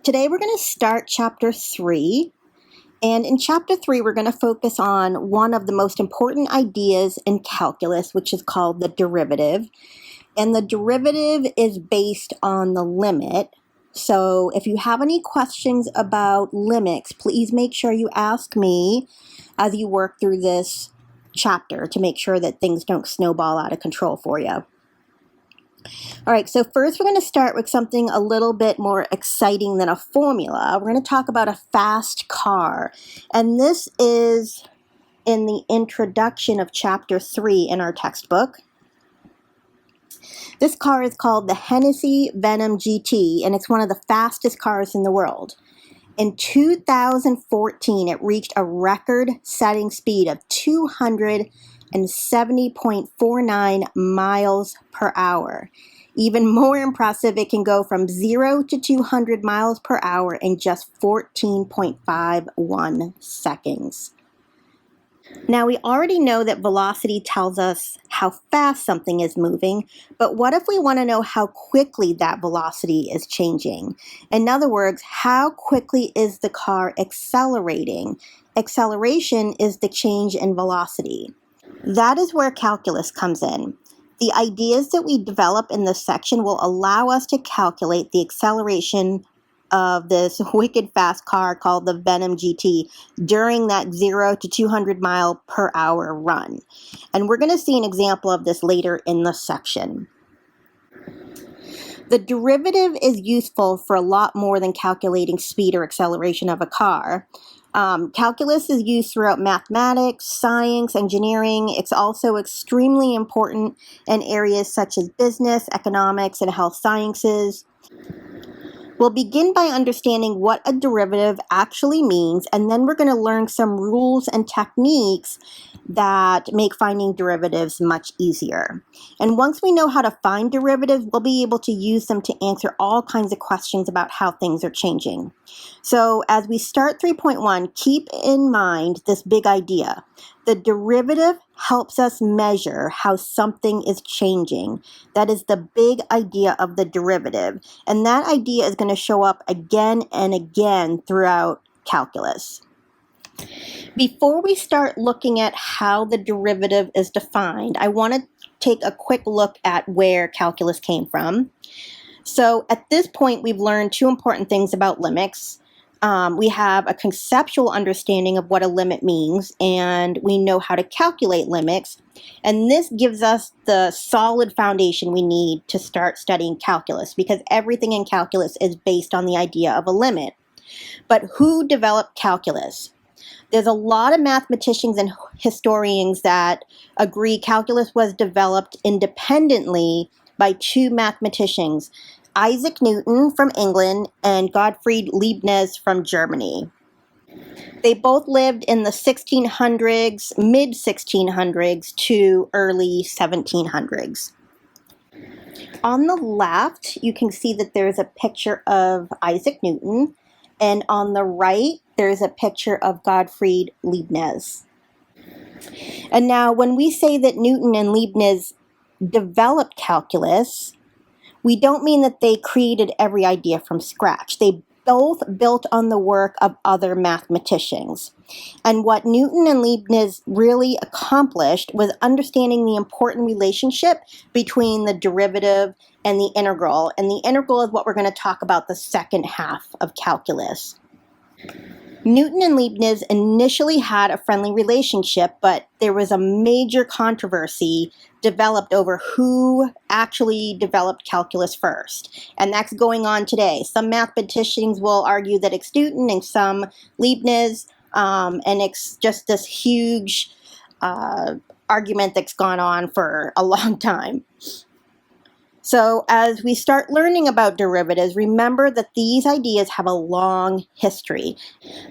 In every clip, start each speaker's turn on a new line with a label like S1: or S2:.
S1: Today we're going to start chapter 3. And in chapter 3, we're going to focus on one of the most important ideas in calculus, which is called the derivative. And the derivative is based on the limit. So if you have any questions about limits, please make sure you ask me as you work through this chapter to make sure that things don't snowball out of control for you. All right, so first we're going to start with something a little bit more exciting than a formula. We're going to talk about a fast car. And this is in the introduction of chapter 3 in our textbook. This car is called the Hennessy Venom GT, and it's one of the fastest cars in the world. In 2014, it reached a record-setting speed of 270.49 miles per hour. Even more impressive, it can go from 0 to 200 miles per hour in just 14.51 seconds. Now, we already know that velocity tells us how fast something is moving, but what if we want to know how quickly that velocity is changing? In other words, how quickly is the car accelerating? Acceleration is the change in velocity. That is where calculus comes in. The ideas that we develop in this section will allow us to calculate the acceleration of this wicked fast car called the Venom GT during that 0 to 200 mile per hour run. And we're going to see an example of this later in the section. The derivative is useful for a lot more than calculating speed or acceleration of a car. Calculus is used throughout mathematics, science, engineering. It's also extremely important in areas such as business, economics, and health sciences. We'll begin by understanding what a derivative actually means, and then we're going to learn some rules and techniques that make finding derivatives much easier. And once we know how to find derivatives, we'll be able to use them to answer all kinds of questions about how things are changing. So as we start 3.1, keep in mind this big idea. The derivative helps us measure how something is changing. That is the big idea of the derivative. And that idea is going to show up again and again throughout calculus. Before we start looking at how the derivative is defined, I want to take a quick look at where calculus came from. So at this point, we've learned two important things about limits. We have a conceptual understanding of what a limit means, and we know how to calculate limits. And this gives us the solid foundation we need to start studying calculus, because everything in calculus is based on the idea of a limit. But who developed calculus? There's a lot of mathematicians and historians that agree calculus was developed independently by two mathematicians, Isaac Newton from England and Gottfried Leibniz from Germany. They both lived in the 1600s, mid-1600s to early 1700s. On the left, you can see that there's a picture of Isaac Newton, and on the right, there's a picture of Gottfried Leibniz. And now, when we say that Newton and Leibniz developed calculus, we don't mean that they created every idea from scratch. They both built on the work of other mathematicians. And what Newton and Leibniz really accomplished was understanding the important relationship between the derivative and the integral. And the integral is what we're going to talk about the second half of calculus. Newton and Leibniz initially had a friendly relationship, but there was a major controversy developed over who actually developed calculus first. And that's going on today. Some mathematicians will argue that it's Newton and some Leibniz, and it's just this huge argument that's gone on for a long time. So as we start learning about derivatives, remember that these ideas have a long history.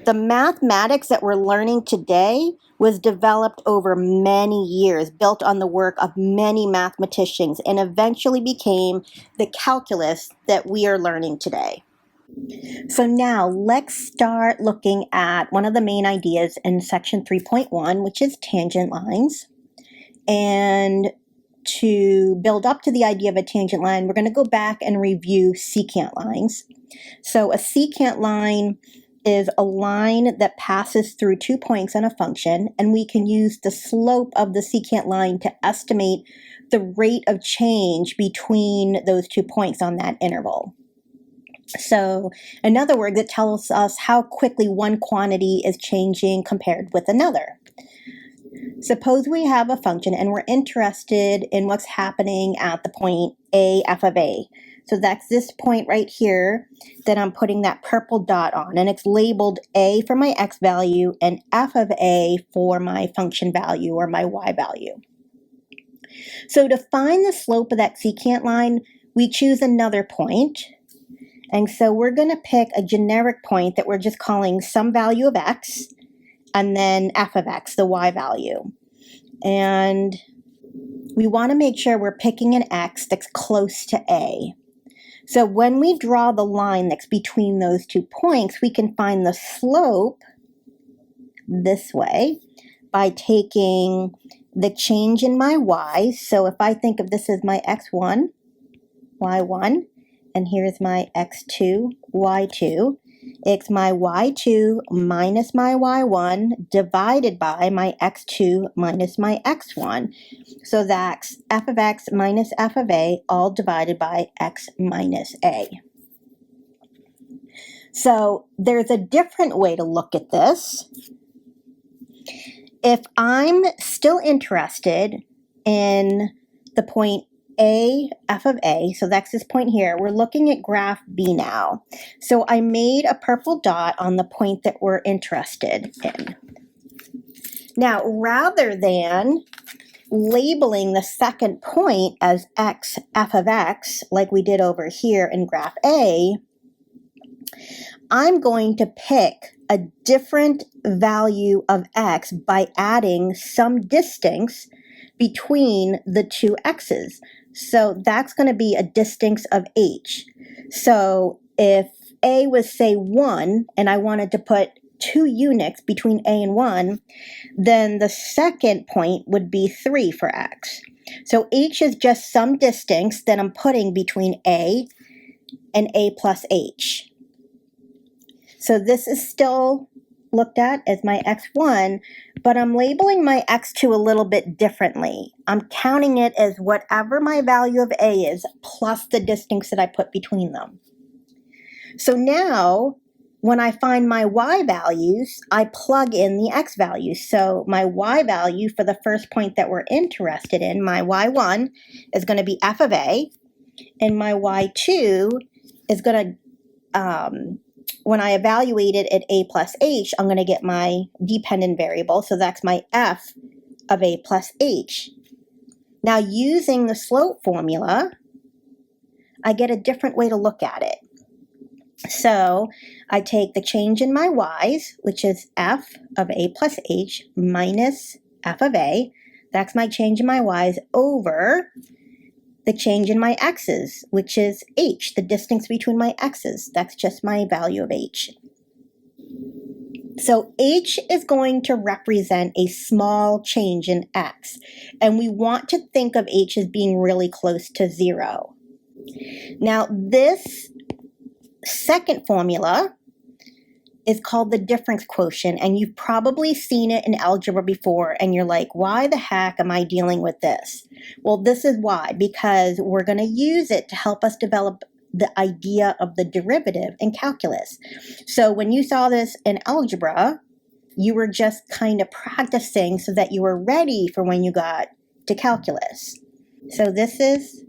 S1: The mathematics that we're learning today was developed over many years, built on the work of many mathematicians, and eventually became the calculus that we are learning today. So now let's start looking at one of the main ideas in section 3.1, which is tangent lines. And to build up to the idea of a tangent line, we're going to go back and review secant lines. So a secant line is a line that passes through 2 points on a function, and we can use the slope of the secant line to estimate the rate of change between those 2 points on that interval. So in other words, it tells us how quickly one quantity is changing compared with another. Suppose we have a function and we're interested in what's happening at the point a f of a. So that's this point right here that I'm putting that purple dot on, and it's labeled a for my x value and f of a for my function value or my y value. So to find the slope of that secant line, we choose another point. And so we're going to pick a generic point that we're just calling some value of x, and then f of x, the y value. And we want to make sure we're picking an x that's close to a. So when we draw the line that's between those 2 points, we can find the slope this way by taking the change in my y. So if I think of this as my x1, y1, and here's my x2, y2. It's my y2 minus my y1 divided by my x2 minus my x1. So that's f of x minus f of a, all divided by x minus a. So there's a different way to look at this. If I'm still interested in the point a, f of a, so that's this point here, we're looking at graph B now. So I made a purple dot on the point that we're interested in. Now, rather than labeling the second point as x, f of x, like we did over here in graph A, I'm going to pick a different value of x by adding some distance between the two x's. So that's going to be a distance of h. So if a was, say, 1, and I wanted to put 2 units between a and 1, then the second point would be 3 for x. So h is just some distance that I'm putting between a and a plus h. So this is still looked at as my x1, but I'm labeling my x2 a little bit differently. I'm counting it as whatever my value of a is plus the distance that I put between them. So now, when I find my y values, I plug in the x values. So my y value for the first point that we're interested in, my y1, is going to be f of a, and my y2 is going to, when I evaluate it at a plus h, I'm going to get my dependent variable, so that's my f of a plus h. Now, using the slope formula, I get a different way to look at it. So I take the change in my y's, which is f of a plus h minus f of a. That's my change in my y's over the change in my x's, which is h, the distance between my x's. That's just my value of h. So h is going to represent a small change in x, and we want to think of h as being really close to 0. Now, this second formula is called the difference quotient, and you've probably seen it in algebra before, and you're like, why the heck am I dealing with this? Well, this is why, because we're going to use it to help us develop the idea of the derivative in calculus. So when you saw this in algebra, you were just kind of practicing so that you were ready for when you got to calculus. So this is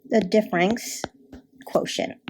S1: the difference quotient.